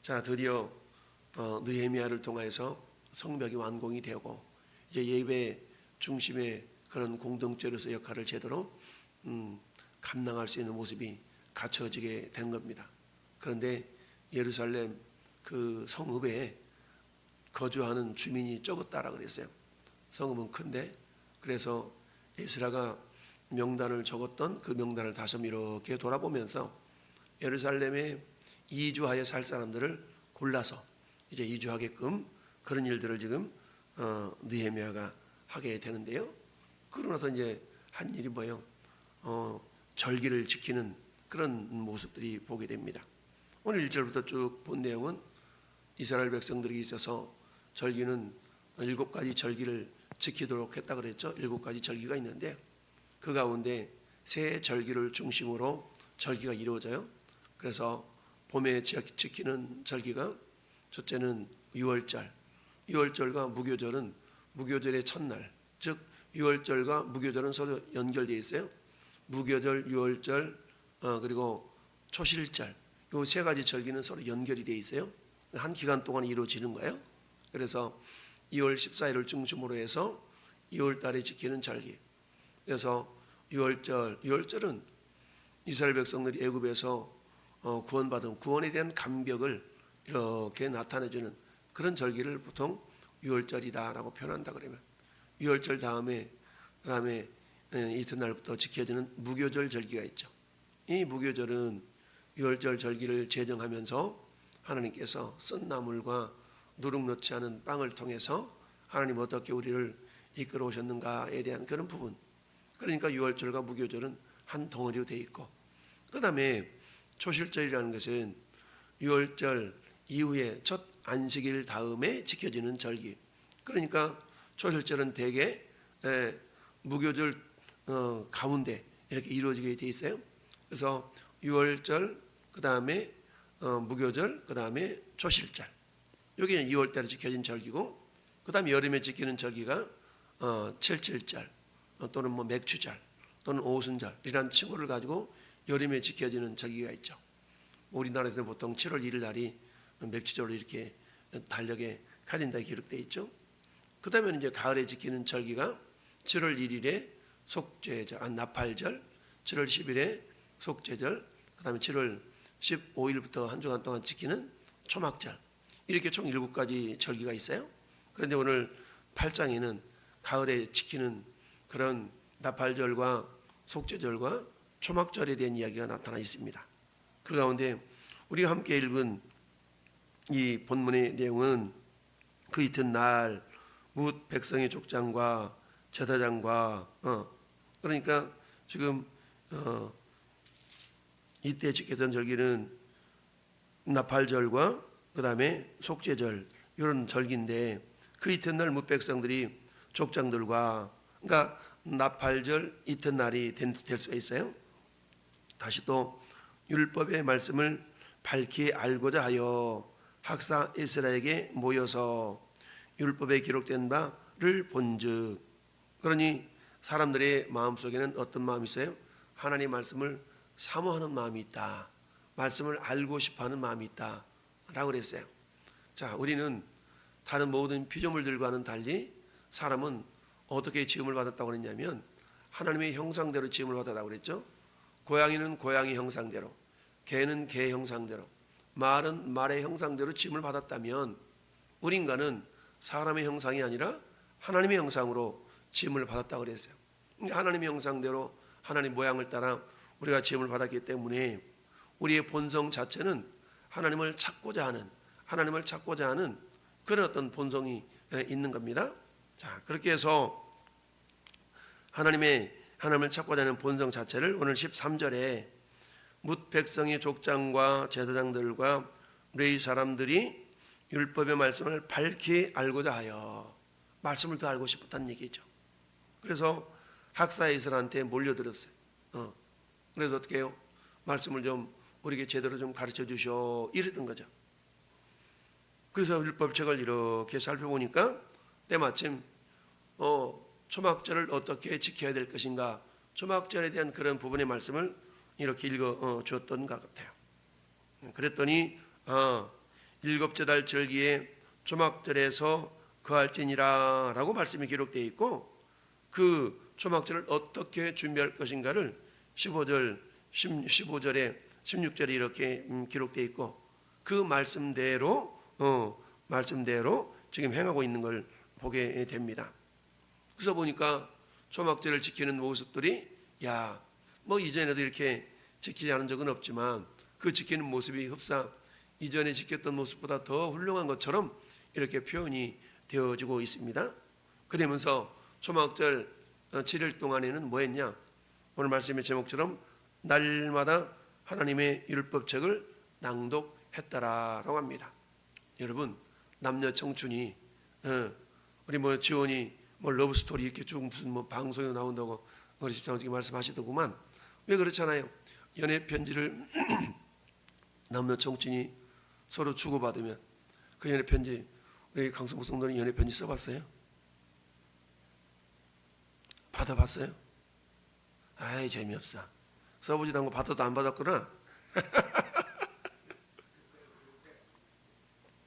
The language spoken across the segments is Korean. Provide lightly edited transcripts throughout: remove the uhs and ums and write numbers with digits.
자, 드디어 느헤미야를 통해서 성벽이 완공이 되고 이제 예배 중심의 그런 공동체로서 역할을 제대로 감당할 수 있는 모습이 갖춰지게 된 겁니다. 그런데 예루살렘 그 성읍에 거주하는 주민이 적었다라 그랬어요. 성읍은 큰데 그래서 에스라가 명단을 적었던 그 명단을 다시 이렇게 돌아보면서 예루살렘에 이주하여 살 사람들을 골라서 이제 이주하게끔 그런 일들을 지금 느헤미야가 하게 되는데요. 그러고 나서 이제 한 일이 뭐예요? 절기를 지키는 그런 모습들이 보게 됩니다. 오늘 1절부터 쭉 본 내용은 이스라엘 백성들에게 있어서 절기는 7가지 절기를 지키도록 했다 그랬죠. 7가지 절기가 있는데 그 가운데 새 절기를 중심으로 절기가 이루어져요. 그래서 봄에 지키는 절기가 첫째는 유월절, 유월절과 무교절은 무교절의 첫날, 즉 유월절과 무교절은 서로 연결되어 있어요. 무교절, 유월절, 그리고 초실절, 이 3가지 절기는 서로 연결이 되어 있어요. 한 기간 동안 이루어지는 거예요. 그래서 2월 14일을 중심으로 해서 2월 달에 지키는 절기. 그래서 유월절, 유월절은 이스라엘 백성들이 애굽에서 구원받은 구원에 대한 감격을 이렇게 나타내주는 그런 절기를 보통 유월절이다라고 표현한다 그러면 유월절 그다음에 이튿날부터 지켜지는 무교절 절기가 있죠. 이 무교절은 유월절 절기를 제정하면서 하나님께서 쓴 나물과 누룩 넣지 않은 빵을 통해서 하나님 어떻게 우리를 이끌어 오셨는가에 대한 그런 부분. 그러니까 유월절과 무교절은 한 덩어리로 되어 있고 그 다음에 초실절이라는 것은 유월절 이후에 첫 안식일 다음에 지켜지는 절기. 그러니까 초실절은 대개 무교절 가운데 이렇게 이루어지게 되어 있어요. 그래서 유월절, 그 다음에 무교절, 그 다음에 초실절. 여기는 2월달에 지켜진 절기고 그 다음에 여름에 지키는 절기가 칠칠절 또는 뭐 맥추절 또는 오순절이라는 칭호를 가지고 여름에 지켜지는 절기가 있죠. 우리나라에서는 보통 7월 1일 날이 맥추절로 이렇게 달력에 칼린다에 기록되어 있죠. 그 다음에 이제 가을에 지키는 절기가 7월 1일에 속죄절, 나팔절, 7월 10일에 속죄절, 그 다음에 7월 15일부터 한 주간 동안 지키는 초막절. 이렇게 총 7가지 절기가 있어요. 그런데 오늘 8장에는 가을에 지키는 그런 나팔절과 속죄절과 초막절에 대한 이야기가 나타나 있습니다. 그 가운데 우리가 함께 읽은 이 본문의 내용은 그 이튿날 뭇 백성의 족장과 제사장과 그러니까 지금 이때 지켰던 절기는 나팔절과 그 다음에 속죄절 이런 절기인데 그 이튿날 뭇 백성들이 족장들과 그러니까 나팔절 이튿날이 될 수가 있어요. 다시 또 율법의 말씀을 밝히 알고자 하여 학사 에스라에게 모여서 율법에 기록된 바를 본즉 그러니 사람들의 마음속에는 어떤 마음이 있어요? 하나님의 말씀을 사모하는 마음이 있다. 말씀을 알고 싶어하는 마음이 있다 라고 그랬어요. 자, 우리는 다른 모든 피조물들과는 달리 사람은 어떻게 지음을 받았다고 그랬냐면 하나님의 형상대로 지음을 받았다고 그랬죠. 고양이는 고양이 형상대로, 개는 개 형상대로, 말은 말의 형상대로 지음을 받았다면 우리 인간은 사람의 형상이 아니라 하나님의 형상으로 지음을 받았다고 그랬어요. 하나님의 형상대로 하나님 모양을 따라 우리가 지음을 받았기 때문에 우리의 본성 자체는 하나님을 찾고자 하는 그런 어떤 본성이 있는 겁니다. 자, 그렇게 해서 하나님을 찾고자 하는 본성 자체를 오늘 13절에 뭇 백성의 족장과 제사장들과 레위 사람들이 율법의 말씀을 밝히 알고자 하여 말씀을 더 알고 싶었다는 얘기죠. 그래서 학사 이스라한테 몰려들었어요. 그래서 어떻게 해요? 말씀을 좀 우리에게 제대로 좀 가르쳐 주셔 이랬던 거죠. 그래서 율법책을 이렇게 살펴보니까 때마침 초막절을 어떻게 지켜야 될 것인가 초막절에 대한 그런 부분의 말씀을 이렇게 읽어 주었던 것 같아요. 그랬더니 일곱째 달 절기에 초막절에서 거할지니라 라고 말씀이 기록되어 있고, 그 초막절을 어떻게 준비할 것인가를 15절에 16절에 이렇게 기록되어 있고, 그 말씀대로 지금 행하고 있는 걸 보게 됩니다. 그래서 보니까 초막절을 지키는 모습들이 뭐 이전에도 이렇게 지키지 않은 적은 없지만 그 지키는 모습이 흡사 이전에 지켰던 모습보다 더 훌륭한 것처럼 이렇게 표현이 되어지고 있습니다. 그러면서 초막절 7일 동안에는 뭐 했냐? 오늘 말씀의 제목처럼 날마다 하나님의 율법책을 낭독했다라고 합니다. 여러분, 남녀 청춘이 우리 뭐 지원이 뭐 러브스토리 이렇게 쭉 무슨 뭐 방송에 나온다고 우리 집사님이 말씀하시더구만. 왜 그렇잖아요. 연애 편지를 남녀 청춘이 서로 주고받으면 그 연애 편지, 우리 강성국 성도는 연애 편지 써봤어요? 받아봤어요? 아이 재미없어. 써보지도 않고 받아도 안 받았구나.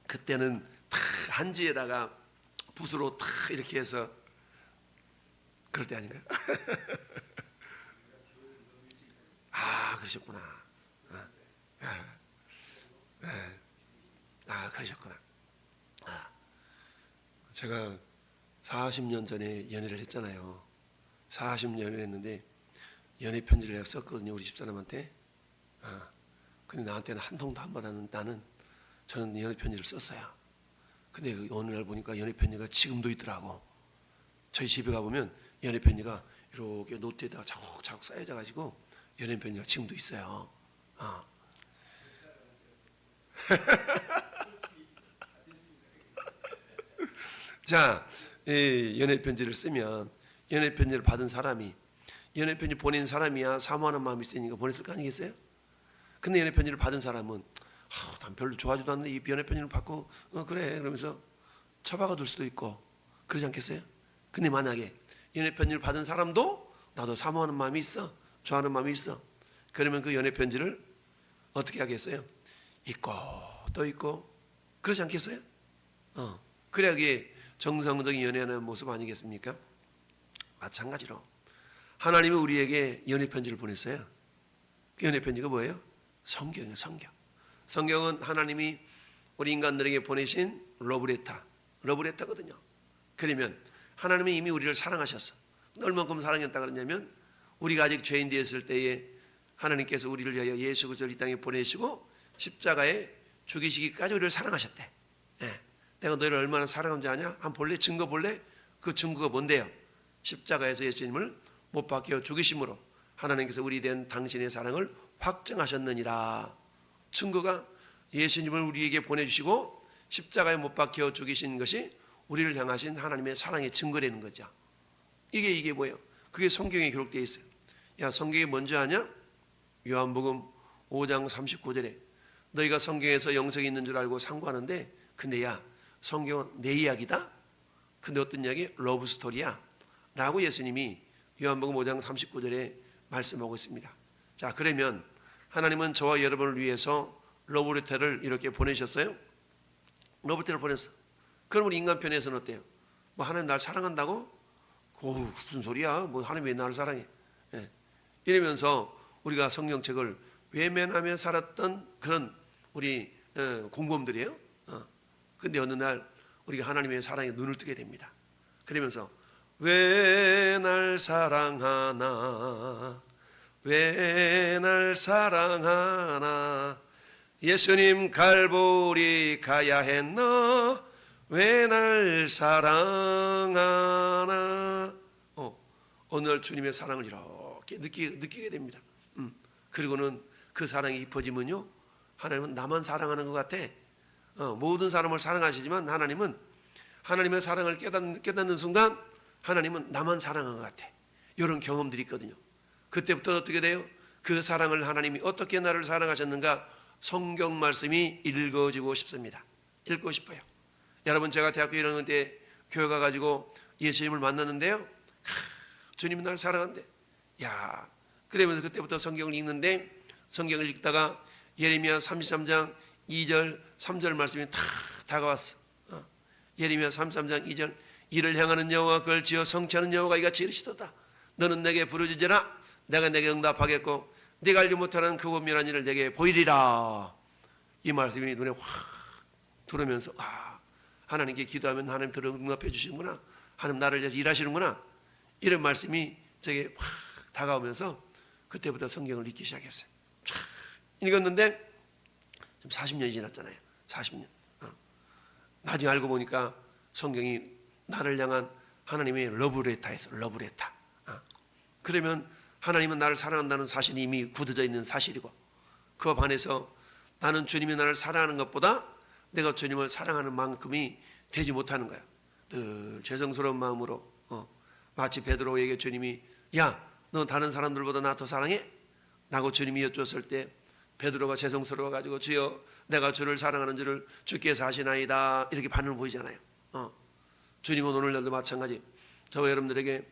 그때는 탁 한지에다가 붓으로 탁 이렇게 해서 그럴 때 아닌가요? 아 그러셨구나. 그러셨구나. 제가 40년 전에 연애를 했잖아요. 40년을 했는데 연애 편지를 내가 썼거든요, 우리 집사람한테. 근데 나한테는 한 통도 안 받았는 저는 연애 편지를 썼어요. 근데 어느 날 보니까 연애 편지가 지금도 있더라고. 저희 집에 가보면 연애 편지가 이렇게 노트에다가 자국 쌓여져 가지고 연애 편지가 지금도 있어요. 자, 연애 편지를 쓰면 연애 편지를 받은 사람이 연애 편지 보낸 사람이야 사모하는 마음이 있으니까 보냈을 거 아니겠어요? 근데 연애 편지를 받은 사람은 난 별로 좋아하지도 않는데 이 연애 편지를 받고 그래 그러면서 처박아 둘 수도 있고 그러지 않겠어요? 근데 만약에 연애 편지를 받은 사람도 나도 사모하는 마음이 있어, 좋아하는 마음이 있어, 그러면 그 연애 편지를 어떻게 하겠어요? 읽고 또 읽고 그러지 않겠어요? 그래야 그게 정상적인 연애하는 모습 아니겠습니까? 마찬가지로 하나님이 우리에게 연애 편지를 보냈어요. 그 연애 편지가 뭐예요? 성경이에요. 성경은 하나님이 우리 인간들에게 보내신 러브레터거든요. 그러면 하나님이 이미 우리를 사랑하셨어. 얼만큼 사랑했다 그러냐면 우리가 아직 죄인 되었을 때에 하나님께서 우리를 위하여 예수 그리스도를 이 땅에 보내시고 십자가에 죽이시기까지 우리를 사랑하셨대. 내가 너희를 얼마나 사랑한지 아냐? 한번 볼래? 증거 볼래? 그 증거가 뭔데요? 십자가에서 예수님을 못 박혀 죽이심으로 하나님께서 우리 된 당신의 사랑을 확증하셨느니라. 증거가 예수님을 우리에게 보내주시고 십자가에 못 박혀 죽이신 것이 우리를 향하신 하나님의 사랑의 증거라는 거죠. 이게 뭐예요? 그게 성경에 기록되어 있어요. 성경이 뭔지 아냐? 요한복음 5장 39절에 너희가 성경에서 영생이 있는 줄 알고 상고하는데 근데 성경은 내 이야기다? 근데 어떤 이야기? 러브스토리야 라고 예수님이 요한복음 5장 39절에 말씀하고 있습니다. 자, 그러면 하나님은 저와 여러분을 위해서 러브레터를 이렇게 보내셨어요? 러브레터를 보냈어. 그럼 우리 인간 편에서는 어때요? 뭐 하나님 날 사랑한다고? 무슨 소리야? 뭐 하나님 왜 나를 사랑해? 이러면서 우리가 성경책을 외면하며 살았던 그런 우리 공범들이에요. 근데 어느 날 우리가 하나님의 사랑에 눈을 뜨게 됩니다. 그러면서 왜 날 사랑하나, 왜 날 사랑하나, 예수님 갈보리 가야 했나, 왜 날 사랑하나. 어느 날 주님의 사랑을 이렇게 느끼게 됩니다. 그리고는 그 사랑이 깊어지면요, 하나님은 나만 사랑하는 것 같아. 모든 사람을 사랑하시지만 하나님은 하나님의 사랑을 깨닫는 순간 하나님은 나만 사랑한 것 같아. 이런 경험들이 있거든요. 그때부터 어떻게 돼요? 그 사랑을 하나님이 어떻게 나를 사랑하셨는가 성경 말씀이 읽어지고 싶습니다. 읽고 싶어요. 여러분, 제가 대학교 1학년 때 교회 가가지고 예수님을 만났는데요, 주님이 나를 사랑한대. 그러면서 그때부터 성경을 읽는데, 성경을 읽다가 예레미야 33장 2절 3절 말씀이 다 다가왔어. 예레미야 33장 2절 이를 향하는 여호와 그를 지어 성취하는 여호와가 이같이 이르시도다. 너는 내게 부르짖으라 내가 내게 응답하겠고 네가 알지 못하는 그 은밀한 일을 내게 보이리라. 이 말씀이 눈에 확 들어오면서 하나님께 기도하면 하나님 들어 응답해 주시는구나. 하나님 나를 위해서 일하시는구나. 이런 말씀이 제게 확 다가오면서 그때부터 성경을 읽기 시작했어요. 쫙 읽었는데 지금 40년이 지났잖아요. 40년. 나중에 알고 보니까 성경이 나를 향한 하나님의 러브레타였어. 러브레타. 그러면 하나님은 나를 사랑한다는 사실이 이미 굳어져 있는 사실이고, 그와 반해서 나는 주님이 나를 사랑하는 것보다 내가 주님을 사랑하는 만큼이 되지 못하는 거야. 늘 죄송스러운 마음으로 마치 베드로에게 주님이 야, 너 다른 사람들보다 나 더 사랑해? 라고 주님이 여쭈었을 때 베드로가 죄송스러워 가지고 주여 내가 주를 사랑하는 줄을 주께서 아시나이다 이렇게 반응을 보이잖아요. 주님은 오늘날도 마찬가지. 저와 여러분들에게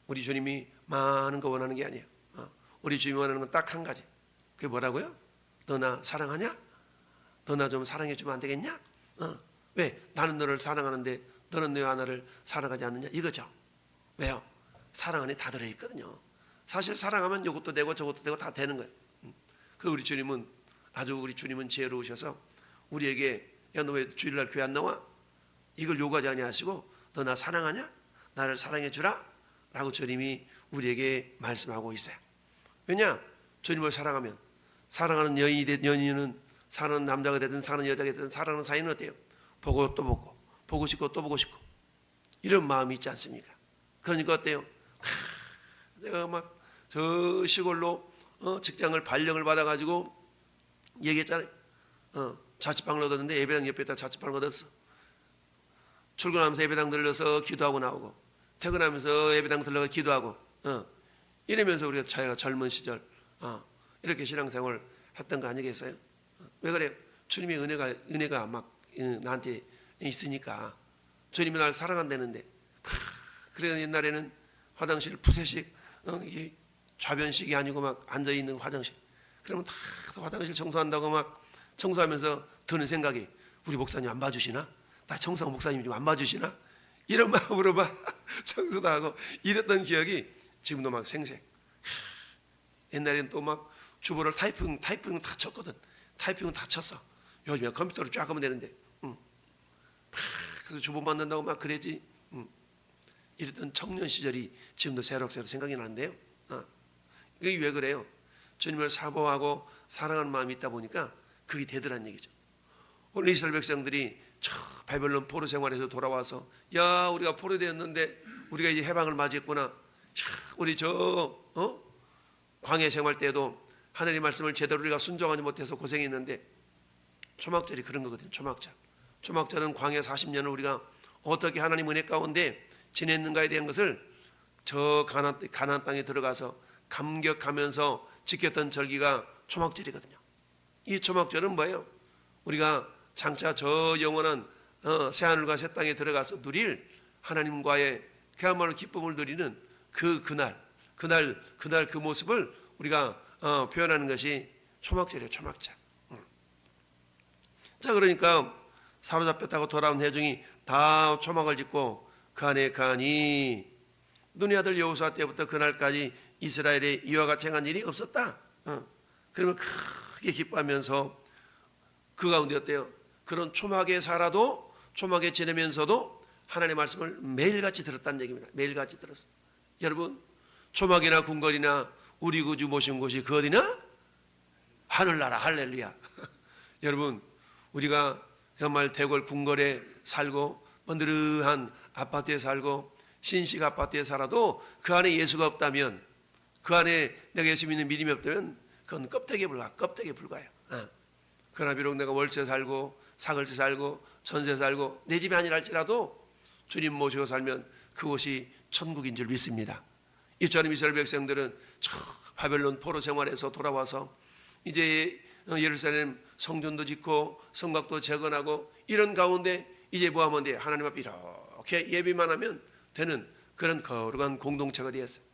우리 주님이 많은 거 원하는 게 아니에요. 우리 주님이 원하는 건 딱 한 가지. 그게 뭐라고요? 너 나 사랑하냐? 너 나 좀 사랑해 주면 안 되겠냐? 왜? 나는 너를 사랑하는데 너는 왜 나를 사랑하지 않느냐? 이거죠. 왜요? 사랑 안에 다 들어있거든요. 사실 사랑하면 이것도 되고 저것도 되고 다 되는 거예요. 그 우리 주님은 지혜로우셔서 우리에게 야, 너 왜 주일날 교회 안 나와? 이걸 요구하지 아니하시고 너 나 사랑하냐? 나를 사랑해 주라 라고 주님이 우리에게 말씀하고 있어요. 왜냐? 주님을 사랑하면 사랑하는 여인이 되든 연인은 사랑하는 남자가 되든 사랑하는 여자가 되든 사랑하는 사이는 어때요? 보고 또 보고 보고 싶고 또 보고 싶고 이런 마음이 있지 않습니까? 그러니까 어때요? 내가 막 저 시골로 직장을 발령을 받아가지고 얘기했잖아요. 자취방을 얻었는데 예배당 옆에다 자취방을 얻었어. 출근하면서 예배당 들러서 기도하고 나오고 퇴근하면서 예배당 들러가 기도하고 이러면서 우리가 자기가 젊은 시절 이렇게 신앙생활 했던 거 아니겠어요? 왜 그래요? 주님의 은혜가 막 나한테 있으니까 주님이 나를 사랑한다는데. 그래서 옛날에는 화장실 푸세식 이게 좌변식이 아니고 막 앉아있는 화장실, 그러면 다 화장실 청소한다고 막 청소하면서 드는 생각이 우리 목사님 안 봐주시나? 나 청소하고 목사님 좀 안 봐주시나? 이런 마음으로 막 청소도 하고 이랬던 기억이 지금도 막 생생. 옛날에는 또 막 주보를 타이핑 다 쳤거든. 타이핑은 다 쳤어. 요즘에 컴퓨터로 쫙 하면 되는데 그래서 주보 만든다고 막 그러지. 이랬던 청년 시절이 지금도 새록새록 생각이 나는데요. 이게 왜 그래요? 주님을 사모하고 사랑하는 마음이 있다 보니까 그게 되더란 얘기죠. 오늘 이스라엘 백성들이 바벨론 포로 생활에서 돌아와서 야, 우리가 포로되었는데 우리가 이제 해방을 맞이했구나. 야, 우리 광야 생활 때도 하나님 말씀을 제대로 우리가 순종하지 못해서 고생했는데, 초막절이 그런 거거든요. 초막절은 광야 40년을 우리가 어떻게 하나님 은혜 가운데 지냈는가에 대한 것을 저 가나안 땅에 들어가서 감격하면서 지켰던 절기가 초막절이거든요. 이 초막절은 뭐예요? 우리가 장차 저 영원한 새하늘과 새 땅에 들어가서 누릴 하나님과의 그야말로 기쁨을 누리는 그날 그 모습을 우리가 표현하는 것이 초막절이에요. 초막절. 자, 그러니까 사로잡혔다고 돌아온 회중이 다 초막을 짓고 그 안에 가니 눈의 아들 여호수아 때부터 그날까지 이스라엘에 이와 같이 행한 일이 없었다. 그러면 크게 기뻐하면서 그 가운데 어때요? 그런 초막에 살아도 초막에 지내면서도 하나님의 말씀을 매일같이 들었다는 얘기입니다. 매일같이 들었어. 여러분, 초막이나 궁궐이나 우리 구주 모신 곳이 그 어디나? 하늘나라. 할렐루야. 여러분, 우리가 정말 대궐 궁궐에 살고 번드르한 아파트에 살고 신식 아파트에 살아도 그 안에 예수가 없다면, 그 안에 내가 예수 믿는 믿음이 없다면 그건 껍데기에 불과해요. 그러나 비록 내가 월세 살고 사글세 살고 전세 살고 내 집이 아니라 할지라도 주님 모시고 살면 그곳이 천국인 줄 믿습니다. 이처럼 이스라엘 백성들은 저 바벨론 포로 생활에서 돌아와서 이제 예루살렘 성전도 짓고 성곽도 재건하고 이런 가운데 이제 뭐하면 돼? 하나님 앞에 이렇게 예배만 하면 되는 그런 거룩한 공동체가 되었어요.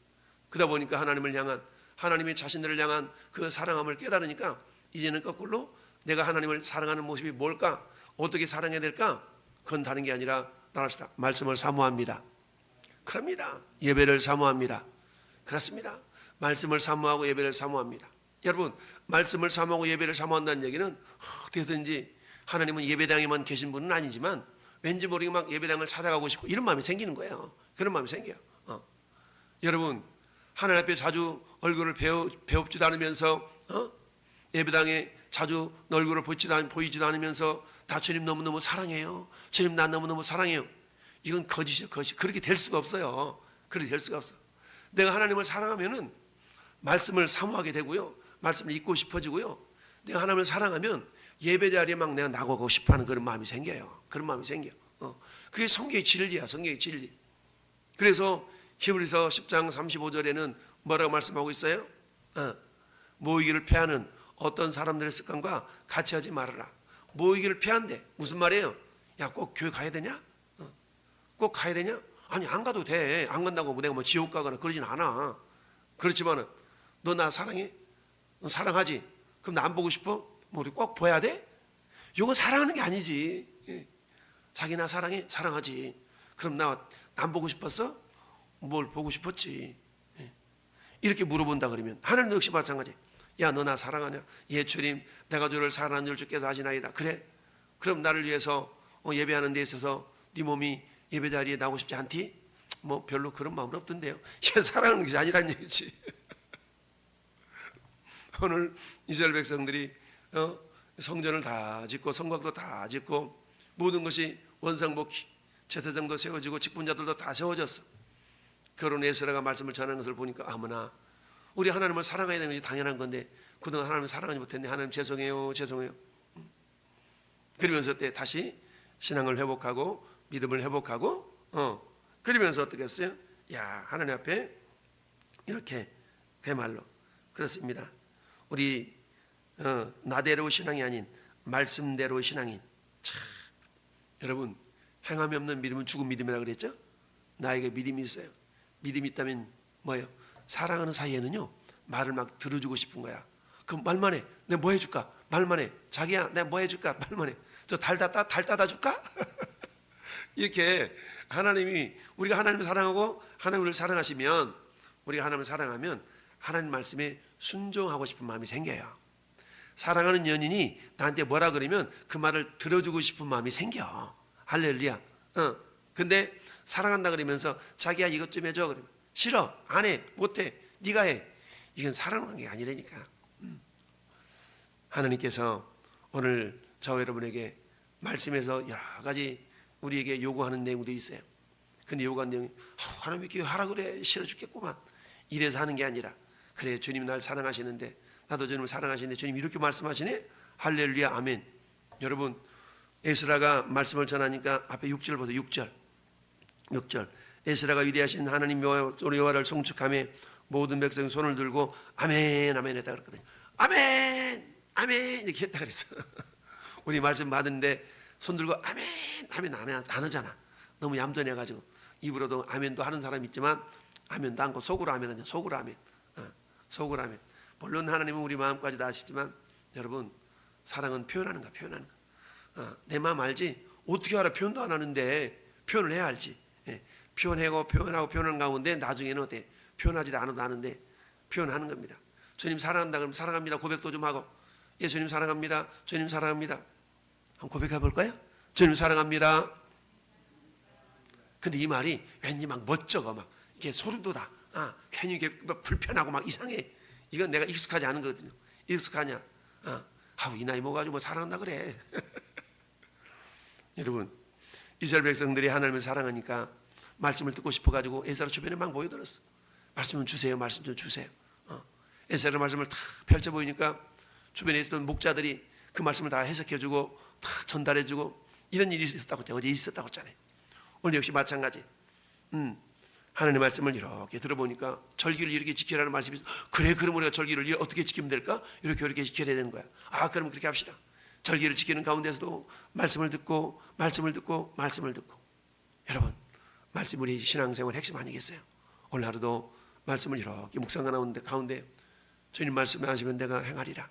그러다 보니까 하나님을 향한, 하나님이 자신들을 향한 그 사랑함을 깨달으니까 이제는 거꾸로 내가 하나님을 사랑하는 모습이 뭘까? 어떻게 사랑해야 될까? 그건 다른 게 아니라 따라합시다. 말씀을 사모합니다. 그럽니다. 예배를 사모합니다. 그렇습니다. 말씀을 사모하고 예배를 사모합니다. 여러분, 말씀을 사모하고 예배를 사모한다는 얘기는 어떻게든지 하나님은 예배당에만 계신 분은 아니지만 왠지 모르게 막 예배당을 찾아가고 싶고 이런 마음이 생기는 거예요. 그런 마음이 생겨요. 여러분, 하나님 앞에 자주 얼굴을 배웁지도 않으면서 예배당에 자주 얼굴을 보이지도 않으면서 나 주님 너무너무 사랑해요. 주님 나 너무너무 사랑해요. 이건 거짓이죠, 거짓. 그렇게 될 수가 없어요. 그렇게 될 수가 없어. 내가 하나님을 사랑하면은 말씀을 사모하게 되고요. 말씀을 읽고 싶어지고요. 내가 하나님을 사랑하면 예배 자리에 막 내가 나가고 싶어하는 그런 마음이 생겨요. 그런 마음이 생겨. 그게 성경의 진리야, 성경의 진리. 그래서 히브리서 10장 35절에는 뭐라고 말씀하고 있어요? 모이기를 패하는 어떤 사람들의 습관과 같이 하지 말아라. 모이기를 패한대. 무슨 말이에요? 야, 꼭 교회 가야 되냐? 꼭 가야 되냐? 아니, 안 가도 돼. 안 간다고 내가 뭐 지옥 가거나 그러진 않아. 그렇지만은 너 나 사랑해? 너 사랑하지? 그럼 나 안 보고 싶어? 뭐 우리 꼭 봐야 돼? 이거 사랑하는 게 아니지. 자기 나 사랑해? 사랑하지. 그럼 나 안 보고 싶었어? 뭘 보고 싶었지. 이렇게 물어본다 그러면 하나님도 역시 마찬가지. 야, 너 나 사랑하냐? 예, 주님, 내가 주를 사랑하는 줄 주께서 아시나이다. 그래? 그럼 나를 위해서 예배하는 데 있어서 네 몸이 예배 자리에 나오고 싶지 않디? 뭐 별로 그런 마음은 없던데요. 이게 사랑하는 것이 아니란 얘기지. 오늘 이스라엘 백성들이 성전을 다 짓고 성곽도 다 짓고 모든 것이 원상복귀, 제사장도 세워지고 직분자들도 다 세워졌어. 그런 에스라가 말씀을 전하는 것을 보니까 아무나 우리 하나님을 사랑해야 되는 것이 당연한 건데 그동안 하나님을 사랑하지 못했네. 하나님 죄송해요. 그러면서 때 다시 신앙을 회복하고 믿음을 회복하고 그러면서 어떻게 했어요? 야, 하나님 앞에 이렇게 그야말로 그렇습니다. 우리 나대로 신앙이 아닌 말씀대로 신앙인. 참, 여러분, 행함이 없는 믿음은 죽은 믿음이라고 그랬죠? 나에게 믿음이 있어요. 믿음이 있다면 뭐예요? 사랑하는 사이에는요 말을 막 들어주고 싶은 거야. 그럼 말만 해. 내가 뭐 해줄까? 말만 해. 자기야, 내가 뭐 해줄까? 말만 해. 저 달 따다 줄까? 이렇게 하나님이 우리가 하나님을 사랑하고 하나님을 사랑하시면 우리가 하나님을 사랑하면 하나님 말씀에 순종하고 싶은 마음이 생겨요. 사랑하는 연인이 나한테 뭐라 그러면 그 말을 들어주고 싶은 마음이 생겨. 할렐루야. 근데 사랑한다 그러면서 자기야 이것 좀 해줘 그러면 싫어, 안 해, 못해, 네가 해. 이건 사랑하는 게 아니라니까. 하나님께서 오늘 저와 여러분에게 말씀에서 여러 가지 우리에게 요구하는 내용들이 있어요. 근데 요구하는 내용이 하나님 이렇게 하라 그래, 싫어 죽겠구만, 이래서 하는 게 아니라 그래, 주님 날 사랑하시는데 나도 주님을 사랑하시는데 주님 이렇게 말씀하시네. 할렐루야, 아멘. 여러분, 에스라가 말씀을 전하니까 앞에 6절 보세요. 6절 에스라가 위대하신 하나님 여호와를 송축하며 모든 백성이 손을 들고 아멘 아멘 했다 그랬거든요. 아멘 아멘 이렇게 했다 그랬어. 우리 말씀 받은데 손 들고 아멘 아멘 안 하잖아. 너무 얌전해가지고 입으로도 아멘도 하는 사람이 있지만 아멘도 않고 속으로 아멘 하냐. 속으로 아멘. 속으로 아멘. 물론 하나님은 우리 마음까지 다 아시지만 여러분, 사랑은 표현하는 거. 내 마음 알지? 어떻게 알아? 표현도 안 하는데 표현을 해야 알지. 표현하고 표현하는 가운데 나중에는 어때? 표현하지도 않아도 아는데 표현하는 겁니다. 주님 사랑한다 그러면 사랑합니다 고백도 좀 하고, 예, 주님 사랑합니다, 주님 사랑합니다 한번 고백해 볼까요? 주님 사랑합니다. 근데 이 말이 왠지 막 멋쩍어, 막 이게 소름도 다 괜히 이게 막 불편하고 막 이상해. 이건 내가 익숙하지 않은 거거든요. 익숙하냐? 이 나이 먹어가지고 뭐 사랑한다 그래. 여러분, 이스라엘 백성들이 하나님을 사랑하니까 말씀을 듣고 싶어가지고 에스라 주변에 막 모여들었어. 말씀 좀 주세요, 말씀 좀 주세요. 에스라 말씀을 탁 펼쳐 보이니까 주변에 있었던 목자들이 그 말씀을 다 해석해주고 탁 전달해주고 이런 일이 있었다고, 어제 있었다고 했잖아요. 오늘 역시 마찬가지. 하나님의 말씀을 이렇게 들어보니까 절기를 이렇게 지키라는 말씀이 있어. 그래, 그럼 우리가 절기를 어떻게 지키면 될까? 이렇게 지켜야 되는 거야. 그럼 그렇게 합시다. 절기를 지키는 가운데서도 말씀을 듣고 여러분, 말씀 우리 신앙생활 핵심 아니겠어요? 오늘 하루도 말씀을 이렇게 묵상하는 가운데 주님 말씀하시면 내가 행하리라,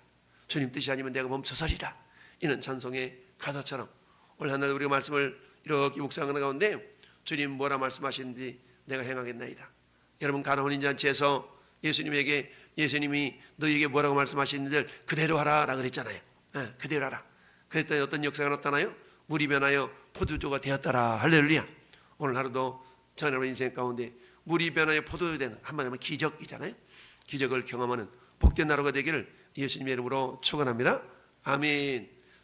주님 뜻이 아니면 내가 멈춰서리라, 이는 찬송의 가사처럼 오늘 하늘 우리가 말씀을 이렇게 묵상하는 가운데 주님 뭐라 말씀하시는지 내가 행하겠나이다. 여러분 가나 혼인잔치에서 예수님이 너희에게 뭐라고 말씀하시는지 그대로 하라 라고 그랬잖아요. 그대로 하라. 그랬더니 어떤 역사가 나타나요? 물이 변하여 포도주가 되었더라. 할렐루야. 오늘 하루도 저의 인생 가운데 물이 변하여 포도주 되는 한마디로 기적이잖아요. 기적을 경험하는 복된 하루가 되기를 예수님의 이름으로 축원합니다. 아멘.